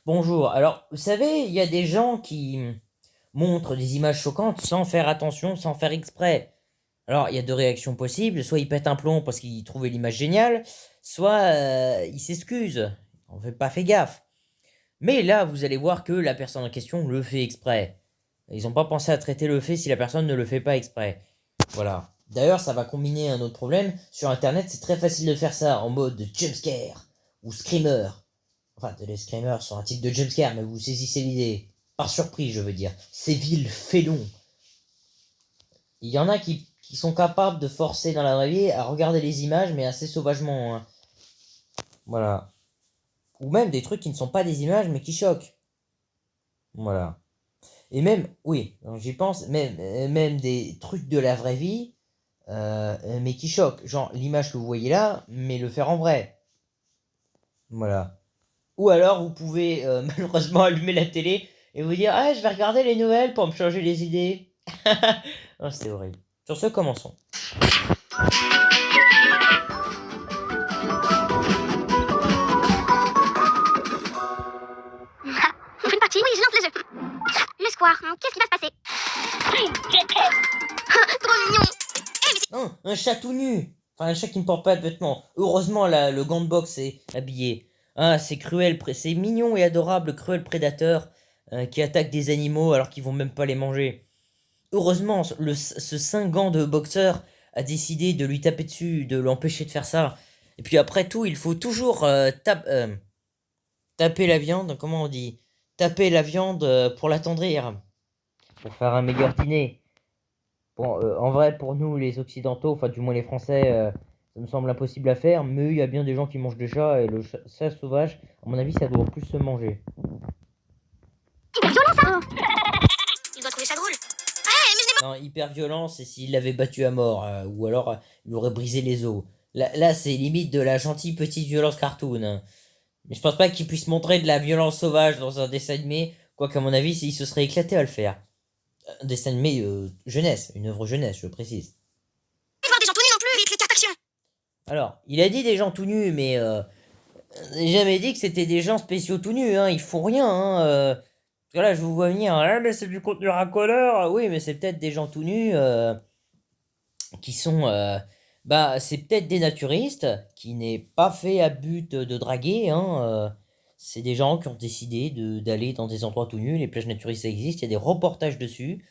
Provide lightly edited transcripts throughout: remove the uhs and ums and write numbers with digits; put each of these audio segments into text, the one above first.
Bonjour. Alors, vous savez, il y a des gens qui montrent des images choquantes sans faire attention, sans faire exprès. Alors, il y a deux réactions possibles. Soit ils pètent un plomb parce qu'ils trouvaient l'image géniale, soit ils s'excusent. On fait pas fait gaffe. Mais là, vous allez voir que la personne en question le fait exprès. Ils n'ont pas pensé à traiter le fait si la personne ne le fait pas exprès. Voilà. D'ailleurs, ça va combiner un autre problème. Sur Internet, c'est très facile de faire ça en mode jumpscare ou screamer. Enfin, les screamers sont un type de jumpscare, mais vous saisissez l'idée. Par surprise, je veux dire. Ces villes félons. Il y en a qui sont capables de forcer dans la vraie vie à regarder les images, mais assez sauvagement, hein. Voilà. Ou même des trucs qui ne sont pas des images, mais qui choquent. Voilà. Et même, oui, j'y pense, même des trucs de la vraie vie, mais qui choquent. Genre l'image que vous voyez là, mais le faire en vrai. Voilà. Ou alors vous pouvez malheureusement allumer la télé et vous dire ah je vais regarder les nouvelles pour me changer les idées. Oh, c'était horrible. Sur ce, commençons. On fait une partie. Oui, je lance le jeu. Le square, qu'est-ce qui va se passer? Trop mignon. Non, un chat tout nu. Enfin, un chat qui ne porte pas de vêtements. Heureusement, le gant de boxe est habillé. Ah, c'est cruel, c'est mignon et adorable, cruel prédateur qui attaque des animaux alors qu'ils vont même pas les manger. Heureusement, ce saint gant de boxeur a décidé de lui taper dessus, de l'empêcher de faire ça. Et puis après tout, il faut toujours taper la viande, comment on dit? Taper la viande pour l'attendrir, pour faire un meilleur dîner. Bon, en vrai, pour nous, les Occidentaux, enfin du moins les Français, ça me semble impossible à faire, mais il y a bien des gens qui mangent des chats, et le chat sauvage, à mon avis, ça doit plus se manger. Hyper violent ça. Il doit trouver ça drôle. Ah, mais je n'ai Non, hyper violent, c'est s'il l'avait battu à mort, ou alors il aurait brisé les os. Là, c'est limite de la gentille petite violence cartoon, hein. Mais je pense pas qu'il puisse montrer de la violence sauvage dans un dessin animé, quoique à mon avis, il se serait éclaté à le faire. Un dessin animé jeunesse, une œuvre jeunesse, je précise. pas voir des gens tout nus non plus. Vite, les cartes action. Alors, il a dit des gens tout nus, mais j'ai jamais dit que c'était des gens spéciaux tout nus, hein, ils font rien, hein. Parce que là, je vous vois venir, ah, mais c'est du contenu racoleur. Oui, mais c'est peut-être des gens tout nus qui sont. Bah, c'est peut-être des naturistes qui n'est pas fait à but de draguer, hein. C'est des gens qui ont décidé d'aller dans des endroits tout nus. Les plages naturistes, ça existe, il y a des reportages dessus.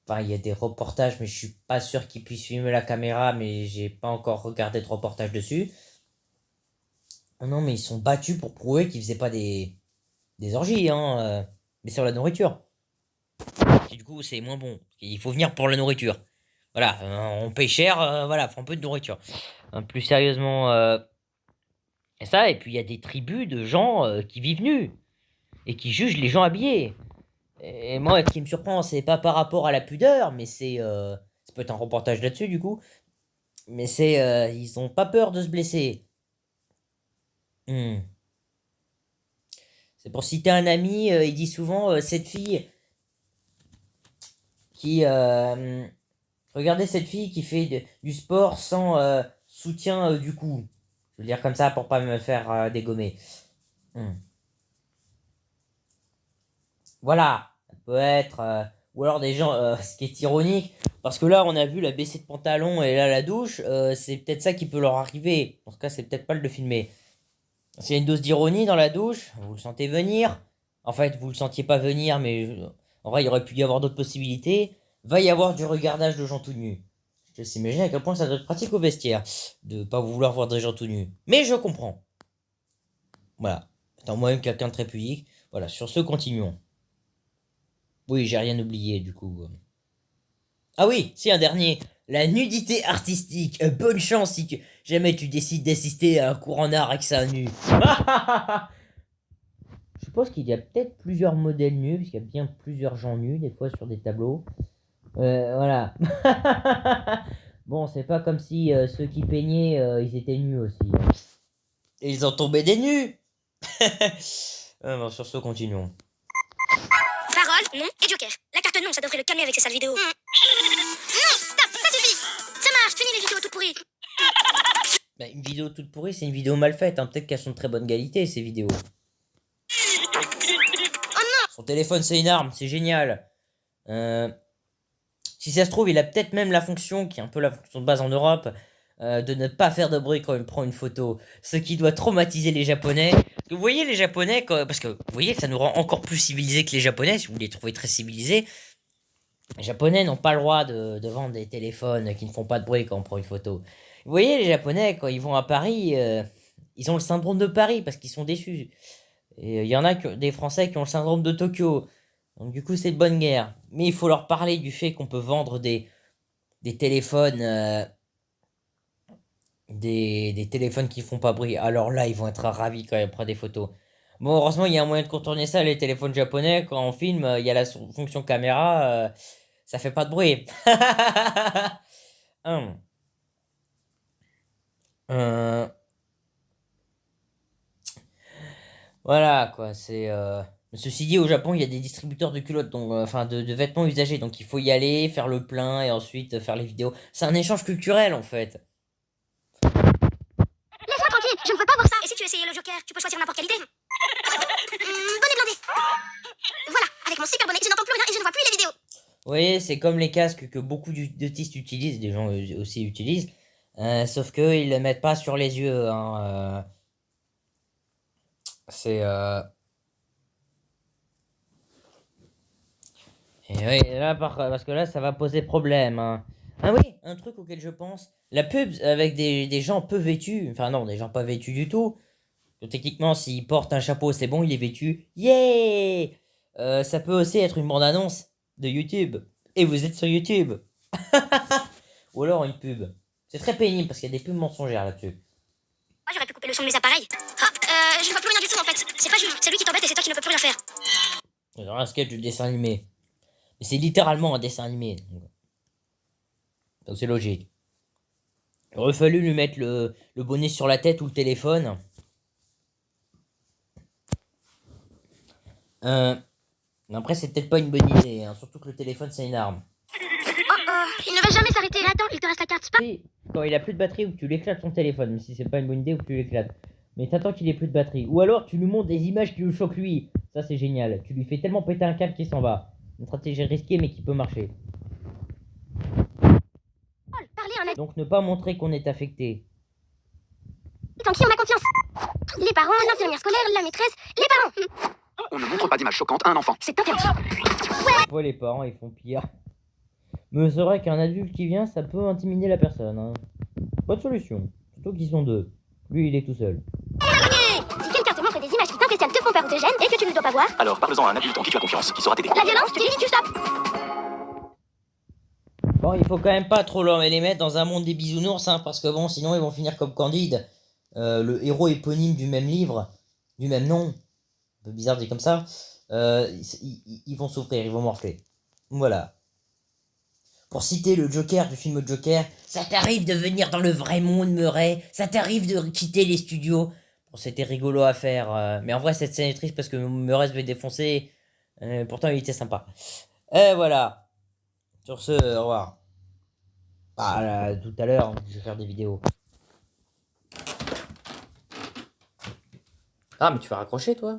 Enfin, il y a des reportages, mais je suis pas sûr qu'ils puissent filmer la caméra, mais j'ai pas encore regardé de reportage dessus. Oh non, mais ils sont battus pour prouver qu'ils faisaient pas des orgies, hein, mais sur la nourriture. Et du coup, c'est moins bon. Il faut venir pour la nourriture. Voilà, on paye cher, voilà, faut un peu de nourriture. Plus sérieusement, ça, et puis il y a des tribus de gens qui vivent nus et qui jugent les gens habillés. Et moi, ce qui me surprend, c'est pas par rapport à la pudeur, mais c'est. Ça peut être un reportage là-dessus, du coup. Mais c'est. Ils ont pas peur de se blesser. Hmm. C'est pour citer un ami, il dit souvent cette fille qui. Regardez cette fille qui fait du sport sans soutien du cou. Je veux dire comme ça pour pas me faire dégommer. Hmm. Voilà, ça peut être. Ou alors des gens, ce qui est ironique, parce que là on a vu la baissée de pantalon et là la douche, c'est peut-être ça qui peut leur arriver. En tout cas, c'est peut-être pas le de filmer. S'il y a une dose d'ironie dans la douche, vous le sentez venir. En fait, vous le sentiez pas venir, mais en vrai, il aurait pu y avoir d'autres possibilités. Va y avoir du regardage de gens tout nus. Je te laisse imaginer à quel point ça doit être pratique au vestiaire de pas vouloir voir des gens tout nus. Mais je comprends. Voilà. Étant moi-même quelqu'un de très pudique. Voilà, sur ce, continuons. Oui, j'ai rien oublié du coup. Ah oui, si un dernier. La nudité artistique. Bonne chance si jamais tu décides d'assister à un cours en art avec ça nu. Je suppose qu'il y a peut-être plusieurs modèles nus, puisqu'il y a bien plusieurs gens nus, des fois sur des tableaux. Voilà. Bon, c'est pas comme si ceux qui peignaient, ils étaient nus aussi, hein. Et ils ont tombé des nus. Bon, sur ce, continuons. Parole, non et Joker. La carte non, ça devrait le calmer avec ses sales vidéos. Non, stop, ça suffit. Ça marche, fini les vidéos toutes pourries. Bah, une vidéo toute pourrie, c'est une vidéo mal faite, hein. Peut-être qu'elles sont de très bonne qualité, ces vidéos. Son téléphone, c'est une arme, c'est génial. Si ça se trouve, il a peut-être même la fonction, qui est un peu la fonction de base en Europe, de ne pas faire de bruit quand il prend une photo. Ce qui doit traumatiser les Japonais. Vous voyez les Japonais, parce que vous voyez que ça nous rend encore plus civilisés que les Japonais, si vous les trouvez très civilisés. Les Japonais n'ont pas le droit de vendre des téléphones qui ne font pas de bruit quand on prend une photo. Vous voyez les Japonais, quand ils vont à Paris, ils ont le syndrome de Paris parce qu'ils sont déçus. Et il y en a des Français qui ont le syndrome de Tokyo. Donc du coup, c'est de bonne guerre. Mais il faut leur parler du fait qu'on peut vendre des téléphones, des téléphones qui font pas bruit. Alors là, ils vont être ravis quand ils prennent des photos. Bon, heureusement, il y a un moyen de contourner ça, les téléphones japonais. Quand on filme, il y a la fonction caméra, ça fait pas de bruit. Hum. Euh, voilà, quoi, c'est... Ceci dit, au Japon, il y a des distributeurs de culottes, donc, enfin de vêtements usagés, donc il faut y aller, faire le plein et ensuite faire les vidéos. C'est un échange culturel en fait. Laisse-moi tranquille, je ne veux pas voir ça. Et si tu essayais le Joker, tu peux choisir n'importe quelle idée. Bonnet blindé. Voilà, avec mon super bonnet, je n'entends plus rien et je ne vois plus les vidéos. Vous voyez, c'est comme les casques que beaucoup d'autistes utilisent, des gens aussi utilisent, sauf que ils le mettent pas sur les yeux, hein, c'est... Et oui, là, parce que là, ça va poser problème, hein. Ah oui, un truc auquel je pense. La pub avec des gens peu vêtus. Enfin non, des gens pas vêtus du tout. Donc, techniquement, s'il porte un chapeau, c'est bon, il est vêtu. Yeah. Ça peut aussi être une bande-annonce de YouTube. Et vous êtes sur YouTube. Ou alors une pub. C'est très pénible parce qu'il y a des pubs mensongères là-dessus. Moi, j'aurais pu couper le son de mes appareils. Ah, je ne vois plus rien du tout en fait. C'est pas Jules, c'est lui qui t'embête et c'est toi qui ne peux plus rien faire. C'est un sketch de dessin animé. Mais c'est littéralement un dessin animé. Donc c'est logique. Il aurait fallu lui mettre le bonnet sur la tête ou le téléphone. Après, c'est peut-être pas une bonne idée, hein, surtout que le téléphone, c'est une arme. Il ne va jamais s'arrêter. Attends, il te reste la carte Spa. Oui, quand il a plus de batterie ou que tu l'éclates son téléphone, même si c'est pas une bonne idée ou que tu l'éclates. Mais t'attends qu'il ait plus de batterie. Ou alors tu lui montres des images qui le choquent lui. Ça c'est génial. Tu lui fais tellement péter un câble qu'il s'en va. Une stratégie risquée mais qui peut marcher. Parler à un Donc ne pas montrer qu'on est affecté. en qui on a confiance. Les parents, l'infirmière scolaire, la maîtresse, les parents. On ne montre pas d'images choquantes à un enfant. C'est interdit. Parfois les parents ils font pire. Mais c'est vrai qu'un adulte qui vient, ça peut intimider la personne, hein. Pas de solution. Surtout qu'ils sont deux. Lui il est tout seul. Si quelqu'un te montre des images qui t'impressionnent, te font peur ou te gênent et que tu ne dois pas voir, Alors parle-en à un adulte en qui tu as confiance, qui saura t'aider. la violence, tu dis, tu stoppes. Bon, il faut quand même pas trop les mettre dans un monde des bisounours, hein, parce que bon, sinon ils vont finir comme Candide, le héros éponyme du même livre, du même nom. Un peu bizarre dit comme ça. Ils vont souffrir, ils vont morfler. Voilà. Pour citer le Joker du film Joker, ça t'arrive de venir dans le vrai monde, Murray. Ça t'arrive de quitter les studios. Bon, c'était rigolo à faire, mais en vrai, cette scène est triste parce que Murray se fait défoncer. Pourtant, il était sympa. Et voilà. Sur ce, au revoir. Ah, là, tout à l'heure, je vais faire des vidéos. Ah, mais tu vas raccrocher, toi?